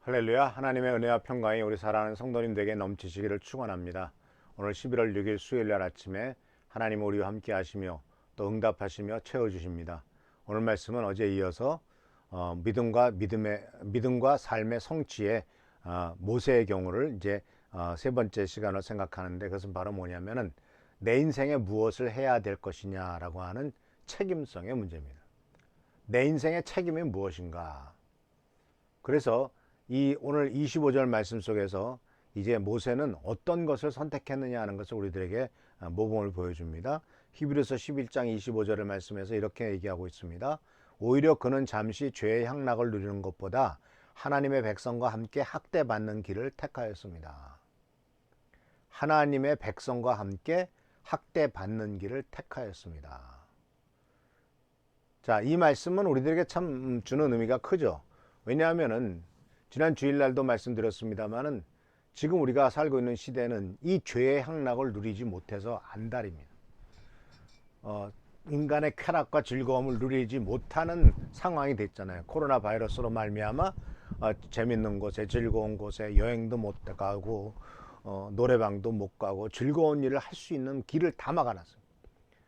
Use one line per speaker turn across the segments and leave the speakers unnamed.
할렐루야. 하나님의 은혜와 평강이 우리 사랑하는 성도님들에게 넘치시기를 축원합니다. 오늘 11월 6일 수요일날 아침에 하나님 우리와 함께 하시며 또 응답하시며 채워주십니다. 오늘 말씀은 어제 이어서 믿음과 삶의 성취의 모세의 경우를 이제 세 번째 시간으로 생각하는데, 그것은 바로 뭐냐면은 내 인생에 무엇을 해야 될 것이냐라고 하는 책임성의 문제입니다. 내 인생의 책임이 무엇인가? 그래서 이 오늘 25절 말씀 속에서 이제 모세는 어떤 것을 선택했느냐 하는 것을 우리들에게 모범을 보여줍니다. 히브리서 11장 25절의 말씀에서 이렇게 얘기하고 있습니다. 오히려 그는 잠시 죄의 향락을 누리는 것보다 하나님의 백성과 함께 학대받는 길을 택하였습니다. 하나님의 백성과 함께 학대받는 길을 택하였습니다. 자, 이 말씀은 우리들에게 참 주는 의미가 크죠. 왜냐하면은 지난 주일날도 말씀드렸습니다만은 지금 우리가 살고 있는 시대는 이 죄의 향락을 누리지 못해서 안달입니다. 인간의 쾌락과 즐거움을 누리지 못하는 상황이 됐잖아요. 코로나 바이러스로 말미암아 재밌는 곳에, 즐거운 곳에 여행도 못 가고 노래방도 못 가고 즐거운 일을 할 수 있는 길을 다 막아놨어요.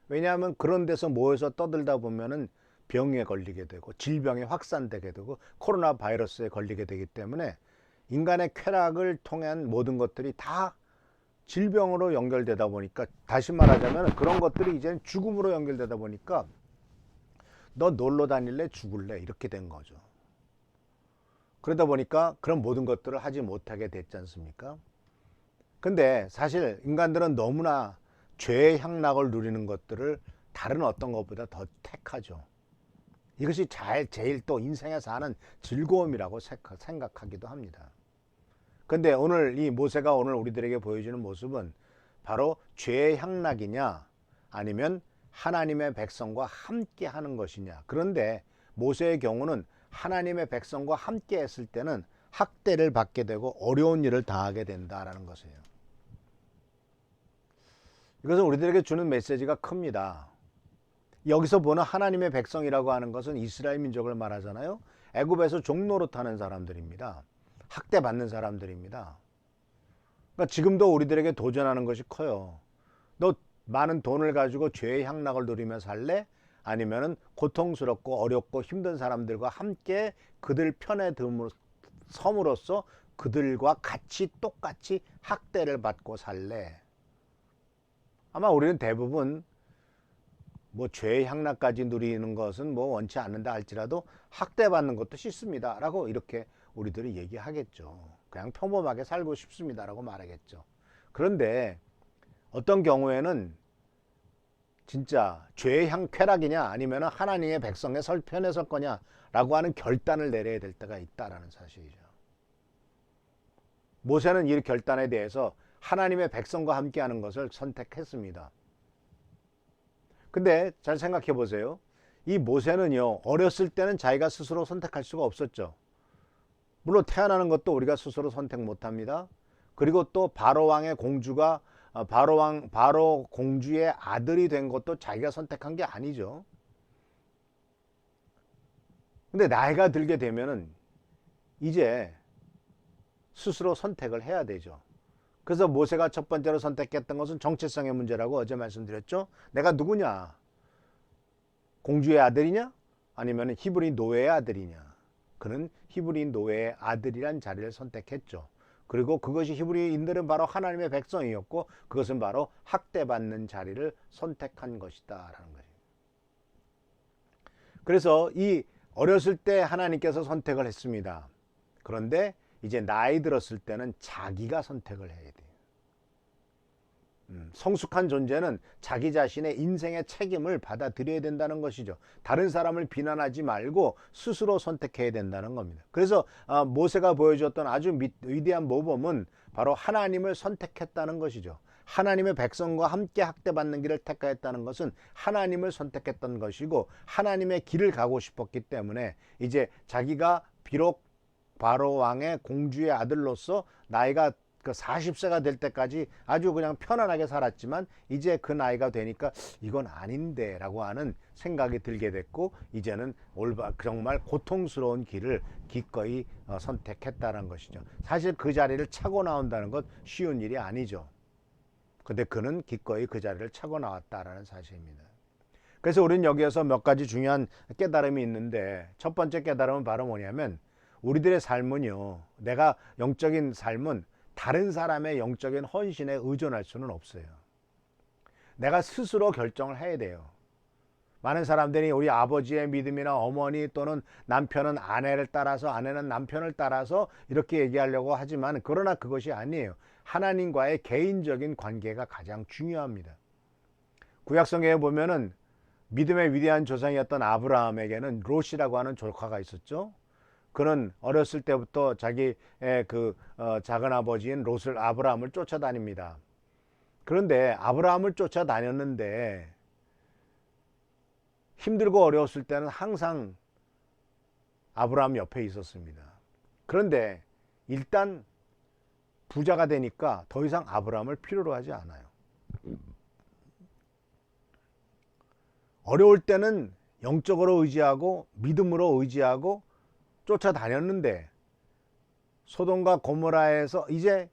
왜냐하면 그런 데서 모여서 떠들다 보면은 병에 걸리게 되고 질병이 확산되게 되고 코로나 바이러스에 걸리게 되기 때문에 인간의 쾌락을 통한 모든 것들이 다 질병으로 연결되다 보니까, 다시 말하자면 그런 것들이 이제는 죽음으로 연결되다 보니까 너 놀러 다닐래 죽을래 이렇게 된 거죠. 그러다 보니까 그런 모든 것들을 하지 못하게 됐지 않습니까? 근데 사실 인간들은 너무나 죄의 향락을 누리는 것들을 다른 어떤 것보다 더 택하죠. 이것이 제일 또 인생에 사는 즐거움이라고 생각하기도 합니다. 근데 오늘 이 모세가 오늘 우리들에게 보여주는 모습은 바로 죄의 향락이냐 아니면 하나님의 백성과 함께 하는 것이냐. 그런데 모세의 경우는 하나님의 백성과 함께 했을 때는 학대를 받게 되고 어려운 일을 당하게 된다라는 것이에요. 이것은 우리들에게 주는 메시지가 큽니다. 여기서 보는 하나님의 백성이라고 하는 것은 이스라엘 민족을 말하잖아요. 애굽에서 종노릇하는 사람들입니다. 학대받는 사람들입니다. 그러니까 지금도 우리들에게 도전하는 것이 커요. 너 많은 돈을 가지고 죄의 향락을 누리며 살래? 아니면은 고통스럽고 어렵고 힘든 사람들과 함께 그들 편에 섬으로써 그들과 같이 똑같이 학대를 받고 살래? 아마 우리는 대부분 뭐 죄의 향락까지 누리는 것은 뭐 원치 않는다 할지라도 학대받는 것도 싫습니다 라고 이렇게 우리들이 얘기하겠죠. 그냥 평범하게 살고 싶습니다 라고 말하겠죠. 그런데 어떤 경우에는 진짜 죄의 쾌락이냐 아니면 하나님의 백성의 편에 설 거냐 라고 하는 결단을 내려야 될 때가 있다라는 사실이죠. 모세는 이 결단에 대해서 하나님의 백성과 함께 하는 것을 선택했습니다. 근데 잘 생각해 보세요. 이 모세는요, 어렸을 때는 자기가 스스로 선택할 수가 없었죠. 물론 태어나는 것도 우리가 스스로 선택 못 합니다. 그리고 또 바로 왕의 공주가 바로 공주의 아들이 된 것도 자기가 선택한 게 아니죠. 근데 나이가 들게 되면은 이제 스스로 선택을 해야 되죠. 그래서 모세가 첫 번째로 선택했던 것은 정체성의 문제라고 어제 말씀드렸죠. 내가 누구냐? 공주의 아들이냐? 아니면 히브리 노예의 아들이냐? 그는 히브리 노예의 아들이란 자리를 선택했죠. 그리고 그것이 히브리인들은 바로 하나님의 백성이었고 그것은 바로 학대받는 자리를 선택한 것이다 라는 거예요. 그래서 이 어렸을 때 하나님께서 선택을 했습니다. 그런데 이제 나이 들었을 때는 자기가 선택을 해야 돼요. 성숙한 존재는 자기 자신의 인생의 책임을 받아들여야 된다는 것이죠. 다른 사람을 비난하지 말고 스스로 선택해야 된다는 겁니다. 그래서 모세가 보여줬던 아주 위대한 모범은 바로 하나님을 선택했다는 것이죠. 하나님의 백성과 함께 학대받는 길을 택하였다는 것은 하나님을 선택했던 것이고, 하나님의 길을 가고 싶었기 때문에 이제 자기가 비록 바로 왕의 공주의 아들로서 나이가 그 40세가 될 때까지 아주 그냥 편안하게 살았지만, 이제 그 나이가 되니까 이건 아닌데 라고 하는 생각이 들게 됐고, 이제는 정말 고통스러운 길을 기꺼이 선택했다는 것이죠. 사실 그 자리를 차고 나온다는 것 쉬운 일이 아니죠. 근데 그는 기꺼이 그 자리를 차고 나왔다라는 사실입니다. 그래서 우리는 여기에서 몇 가지 중요한 깨달음이 있는데, 첫 번째 깨달음은 바로 뭐냐면, 우리들의 삶은요, 내가 영적인 삶은 다른 사람의 영적인 헌신에 의존할 수는 없어요. 내가 스스로 결정을 해야 돼요. 많은 사람들이 우리 아버지의 믿음이나 어머니 또는 남편은 아내를 따라서, 아내는 남편을 따라서 이렇게 얘기하려고 하지만, 그러나 그것이 아니에요. 하나님과의 개인적인 관계가 가장 중요합니다. 구약성경에 보면은 믿음의 위대한 조상이었던 아브라함에게는 롯이라고 하는 조카가 있었죠. 그는 어렸을 때부터 자기의 작은 아버지인 롯을, 아브라함을 쫓아다닙니다. 그런데 아브라함을 쫓아다녔는데 힘들고 어려웠을 때는 항상 아브라함 옆에 있었습니다. 그런데 일단 부자가 되니까 더 이상 아브라함을 필요로 하지 않아요. 어려울 때는 영적으로 의지하고 믿음으로 의지하고 쫓아다녔는데, 소돔과 고모라에서 이제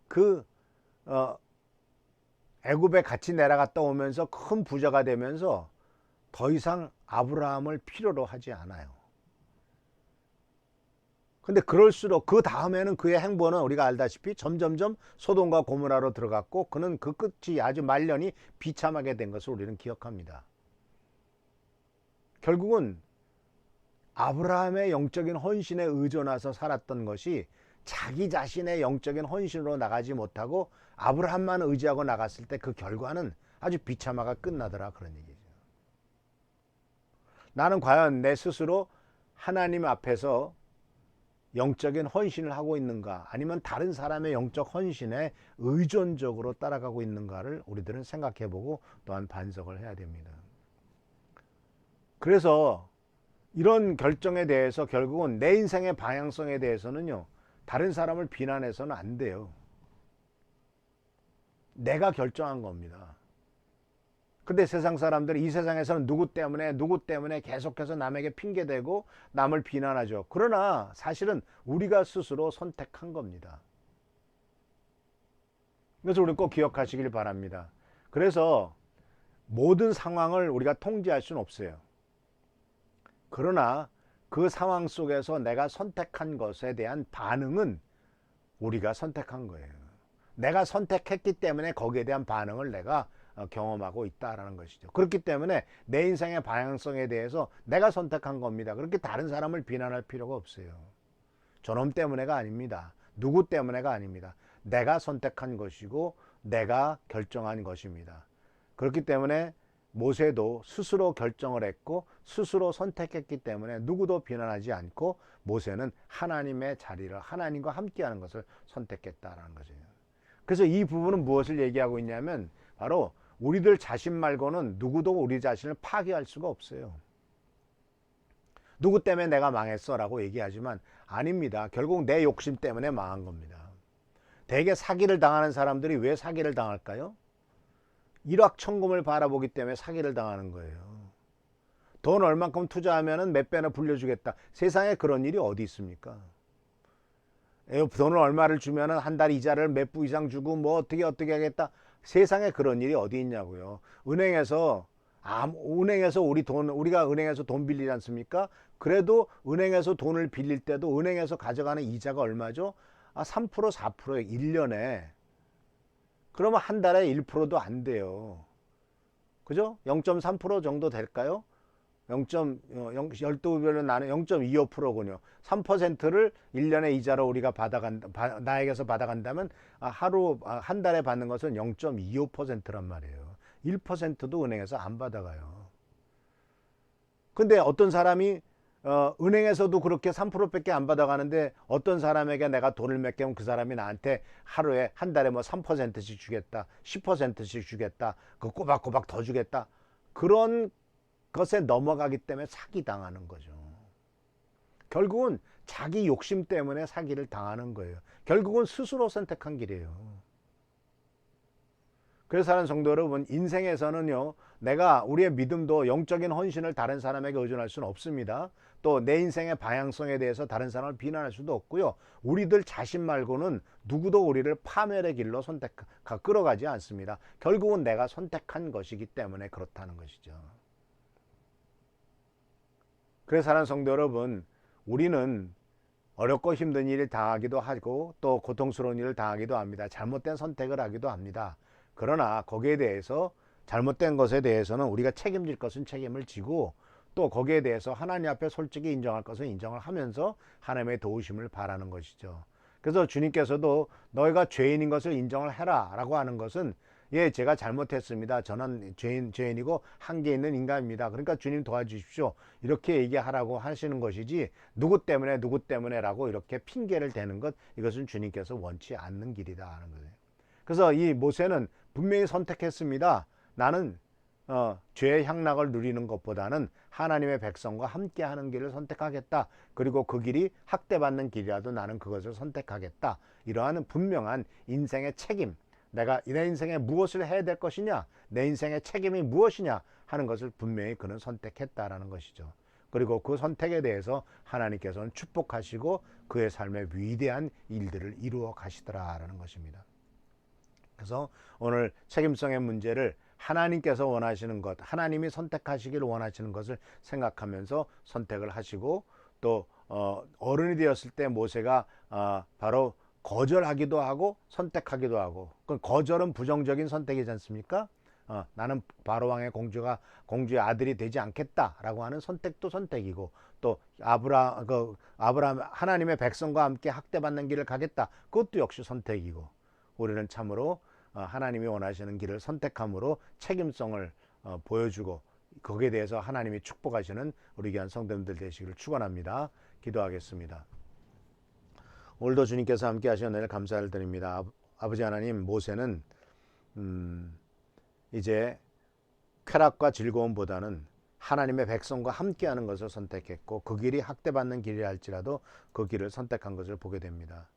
애굽에 같이 내려갔다 오면서 큰 부자가 되면서 더 이상 아브라함을 필요로 하지 않아요. 근데 그럴수록 그 다음에는 그의 행보는 우리가 알다시피 점점점 소돔과 고모라로 들어갔고, 그는 그 끝이 아주 말년이 비참하게 된 것을 우리는 기억합니다. 결국은 아브라함의 영적인 헌신에 의존해서 살았던 것이 자기 자신의 영적인 헌신으로 나가지 못하고 아브라함만 의지하고 나갔을 때 그 결과는 아주 비참하게 끝나더라, 그런 얘기죠. 나는 과연 내 스스로 하나님 앞에서 영적인 헌신을 하고 있는가, 아니면 다른 사람의 영적 헌신에 의존적으로 따라가고 있는가를 우리들은 생각해보고 또한 반성을 해야 됩니다. 그래서 이런 결정에 대해서 결국은 내 인생의 방향성에 대해서는요, 다른 사람을 비난해서는 안 돼요. 내가 결정한 겁니다. 근데 세상 사람들이, 이 세상에서는 누구 때문에 계속해서 남에게 핑계대고 남을 비난하죠. 그러나 사실은 우리가 스스로 선택한 겁니다. 그래서 우리는 꼭 기억하시길 바랍니다. 그래서 모든 상황을 우리가 통제할 수는 없어요. 그러나 그 상황 속에서 내가 선택한 것에 대한 반응은 우리가 선택한 거예요. 내가 선택했기 때문에 거기에 대한 반응을 내가 경험하고 있다라는 것이죠. 그렇기 때문에 내 인생의 방향성에 대해서 내가 선택한 겁니다. 그렇게 다른 사람을 비난할 필요가 없어요. 저놈 때문에가 아닙니다. 누구 때문에가 아닙니다. 내가 선택한 것이고 내가 결정한 것입니다. 그렇기 때문에 모세도 스스로 결정을 했고 스스로 선택했기 때문에 누구도 비난하지 않고 모세는 하나님의 자리를, 하나님과 함께하는 것을 선택했다라는 거죠. 그래서 이 부분은 무엇을 얘기하고 있냐면, 바로 우리들 자신 말고는 누구도 우리 자신을 파괴할 수가 없어요. 누구 때문에 내가 망했어 라고 얘기하지만 아닙니다. 결국 내 욕심 때문에 망한 겁니다. 대개 사기를 당하는 사람들이 왜 사기를 당할까요? 일확천금을 바라보기 때문에 사기를 당하는 거예요. 돈 얼만큼 투자하면 몇 배나 불려주겠다. 세상에 그런 일이 어디 있습니까? 돈을 얼마를 주면 한 달 이자를 몇 부 이상 주고 뭐 어떻게 하겠다. 세상에 그런 일이 어디 있냐고요. 은행에서 우리가 은행에서 돈 빌리지 않습니까? 그래도 은행에서 돈을 빌릴 때도 은행에서 가져가는 이자가 얼마죠? 3%, 4%예요. 1년에. 그러면 한 달에 1%도 안 돼요. 그죠? 0.3% 정도 될까요? 12배로 나는 0.25%군요. 3%를 1년에 이자로 우리가 나에게서 받아간다면 한 달에 받는 것은 0.25%란 말이에요. 1%도 은행에서 안 받아가요. 근데 어떤 사람이 은행에서도 그렇게 3%밖에 안 받아가는데 어떤 사람에게 내가 돈을 맡기면 그 사람이 나한테 하루에 한 달에 뭐 3%씩 주겠다, 10%씩 주겠다, 그 꼬박꼬박 더 주겠다. 그런 것에 넘어가기 때문에 사기당하는 거죠. 결국은 자기 욕심 때문에 사기를 당하는 거예요. 결국은 스스로 선택한 길이에요. 그래서 하는 성도 여러분, 인생에서는요, 내가 우리의 믿음도 영적인 헌신을 다른 사람에게 의존할 수는 없습니다. 또 내 인생의 방향성에 대해서 다른 사람을 비난할 수도 없고요. 우리들 자신 말고는 누구도 우리를 파멸의 길로 끌어가지 않습니다. 결국은 내가 선택한 것이기 때문에 그렇다는 것이죠. 그래서 사는 성도 여러분, 우리는 어렵고 힘든 일을 당하기도 하고 또 고통스러운 일을 당하기도 합니다. 잘못된 선택을 하기도 합니다. 그러나 거기에 대해서 잘못된 것에 대해서는 우리가 책임질 것은 책임을 지고 또 거기에 대해서 하나님 앞에 솔직히 인정할 것은 인정을 하면서 하나님의 도우심을 바라는 것이죠. 그래서 주님께서도 너희가 죄인인 것을 인정을 해라 라고 하는 것은 예, 제가 잘못했습니다. 저는 죄인이고 한계 있는 인간입니다. 그러니까 주님 도와주십시오. 이렇게 얘기하라고 하시는 것이지 누구 때문에 라고 이렇게 핑계를 대는 것, 이것은 주님께서 원치 않는 길이다 하는 거예요. 그래서 이 모세는 분명히 선택했습니다. 나는 죄의 향락을 누리는 것보다는 하나님의 백성과 함께 하는 길을 선택하겠다. 그리고 그 길이 학대받는 길이라도 나는 그것을 선택하겠다. 이러한 분명한 인생의 책임, 내가 내 인생에 무엇을 해야 될 것이냐, 내 인생의 책임이 무엇이냐 하는 것을 분명히 그는 선택했다라는 것이죠. 그리고 그 선택에 대해서 하나님께서는 축복하시고 그의 삶에 위대한 일들을 이루어 가시더라라는 것입니다. 그래서 오늘 책임성의 문제를 하나님께서 원하시는 것, 하나님이 선택하시기를 원하시는 것을 생각하면서 선택을 하시고 또 어른이 되었을 때 모세가 바로 거절하기도 하고 선택하기도 하고, 그 거절은 부정적인 선택이지 않습니까? 나는 바로왕의 공주의 아들이 되지 않겠다라고 하는 선택도 선택이고, 또 아브라함 하나님의 백성과 함께 학대받는 길을 가겠다, 그것도 역시 선택이고, 우리는 참으로 하나님이 원하시는 길을 선택함으로 책임성을 보여주고 거기에 대해서 하나님이 축복하시는 우리 귀한 성도님들 되시기를 축원합니다. 기도하겠습니다. 오늘도 주님께서 함께 하시는 은혜를 감사를 드립니다. 아버지 하나님, 모세는 이제 쾌락과 즐거움보다는 하나님의 백성과 함께하는 것을 선택했고 그 길이 학대받는 길이라 할지라도 그 길을 선택한 것을 보게 됩니다.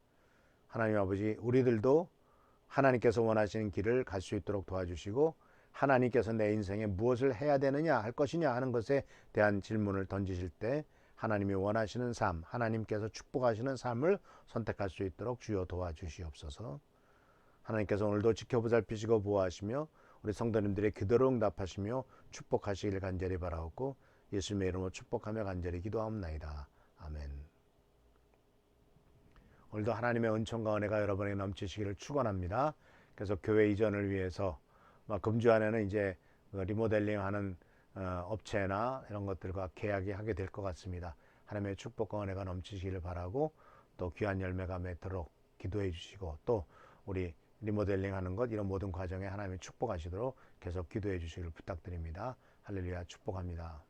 하나님 아버지, 우리들도 하나님께서 원하시는 길을 갈 수 있도록 도와주시고 하나님께서 내 인생에 무엇을 해야 되느냐 할 것이냐 하는 것에 대한 질문을 던지실 때 하나님이 원하시는 삶, 하나님께서 축복하시는 삶을 선택할 수 있도록 주여 도와주시옵소서. 하나님께서 오늘도 지켜보살피시고 보호하시며 우리 성도님들의 기도를 응답하시며 축복하시길 간절히 바라옵고 예수님의 이름으로 축복하며 간절히 기도하옵나이다. 아멘. 오늘도 하나님의 은총과 은혜가 여러분에게 넘치시기를 축원합니다. 그래서 교회 이전을 위해서 금주 안에는 이제 리모델링하는 업체나 이런 것들과 계약이 하게 될 것 같습니다. 하나님의 축복과 은혜가 넘치시기를 바라고 또 귀한 열매가 맺도록 기도해 주시고 또 우리 리모델링하는 것 이런 모든 과정에 하나님이 축복하시도록 계속 기도해 주시기를 부탁드립니다. 할렐루야, 축복합니다.